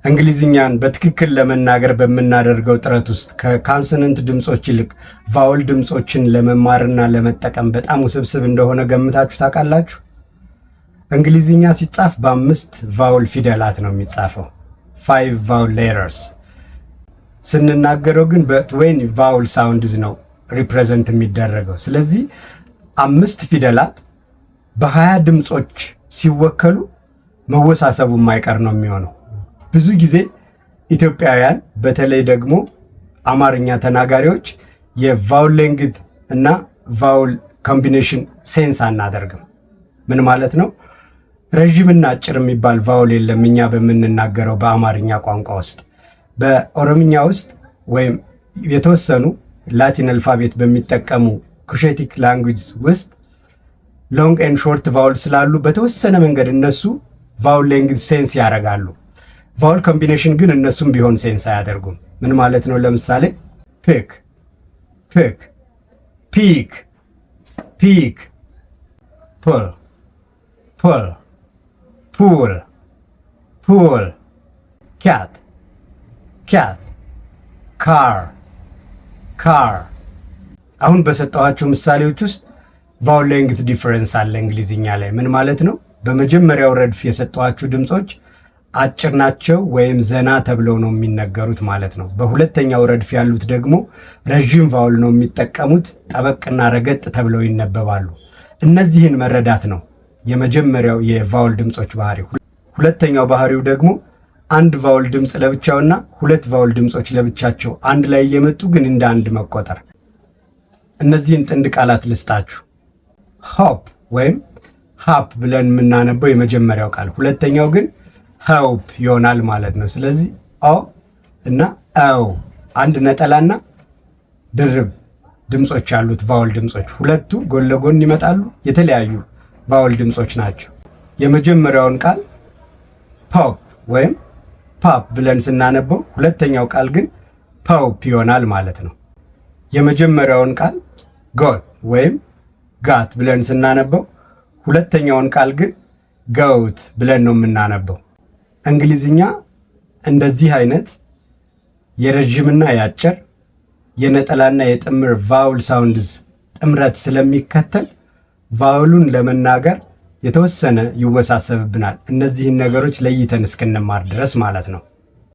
እንግሊዝኛን በትክክል ለመናገር በምናደርገው ጥረት ውስጥ ከካንሰነንት ድምጾች ይልቅ ቫውል ድምጾችን ለመማርና ለመጠቀም በጣም ውስብስብ እንደሆነ ገምታችሁ ታውቃላችሁ? እንግሊዝኛ ሲጻፍ በ5 ቫውል ፊደላት ነው የሚጻፈው፣ 5 ቫውል ሌተርስ። ስንናገረው ግን በ20 ቫውል ሳውንድስ ነው ሪፕሬዘንት የሚደረገው። ስለዚህ 5 ፊደላት በ20 ድምጾች ሲወከሉ መወሳሰቡ የማይቀር ነው የሚሆነው። ብዙ ጊዜ ኢትዮጵያውያን በተለይ ደግሞ አማርኛ ተናጋሪዎች የቫውል ሌንግዝ እና ቫውል ኮምቢኔሽን ሴንስ አናደርግም። ምን ማለት ነው? ረዥምና አጭር የሚባል ቫውል የለም እኛ በምንናገረው በአማርኛ ቋንቋ ውስጥ። በኦሮምኛ ውስጥ ወይም የተወሰኑ ላቲን አልፋቤት በሚጠቀሙ ኩሼቲክ ላንጉጅ ውስጥ ሎንግ ኤንድ ሾርት ቫውል ስላሉ በተወሰነ መንገድ እነሱ ቫውል ሌንግዝ ሴንስ ያደርጋሉ። ቫውል ኮምቢኔሽን ግን እነሱም ቢሆን ሴንስ አያደርጉም። ምን ማለት ነው? ለምሳሌ ፒክ ፒክ፣ ፒክ ፒክ፣ ፑል ፑል፣ ፑል ፑል፣ ካት ካት፣ ካር ካር። አሁን በሰጠኋቸው ምሳሌዎች ውስጥ ቫውል ሌንግዝ ዲፈረንስ አለ እንግሊዝኛ ላይ። ምን ማለት ነው? በመጀመሪያው ረድፍ የሰጠኋቸው ድምጾች አጭር ናቸው ወይም ዘና ተብለው ነው የሚነገሩት ማለት ነው። በሁለተኛው ረድፍ ያሉት ደግሞ ረዥም ቫውል ነው የሚጠቀሙት፣ ጠበቅና ረገጥ ተብለው ይነበባሉ። እነዚህን መረዳት ነው የመጀመሪያው የቫውል ድምጾች ባህሪ። ሁለተኛው ባህሪው ደግሞ አንድ ቫውል ድምጽ ለብቻውና 2 ቫውል ድምጾች ለብቻቸው አንድ ላይ እየመጡ ግን እንደ አንድ መቆጠር። እነዚህን ጥንድ ቃላት ልስጣችሁ። ሆፕ ወይም ሃፕ ብለን የምናነበው የመጀመሪያው ቃል፣ ሁለተኛው ግን ሄልፕ ይሆናል ማለት ነው። ስለዚህ ኦ እና አው አንድ ነጠላና ድርብ ድምጾች ያሉት ቫውል ድምጾች፣ ሁለቱ ጎን ለጎን ይመጣሉ። የተለያዩ ቫውል ድምጾች ናቸው። የመጀመሪያውን ቃል ፖፕ ወይም ፓፕ ብለን ስናነበው፣ ሁለተኛው ቃል ግን ፖፕ ይሆናል ማለት ነው። የመጀመሪያውን ቃል ጎት ወይም ጋት ብለን ስናነበው፣ ሁለተኛውን ቃል ግን ገውት ብለን ነው የምናነበው። እንግሊዝኛ እንደዚህ አይነት የረዥምና የአጭር የነጠላና የጥምር ቫውል ሳውንድስ ጥምረት ስለሚከተል ቫውሉን ለመናገር የተወሰነ ይወሳሰብብናል። እነዚህን ነገሮች ለይተን እስክንማር ድረስ ማለት ነው።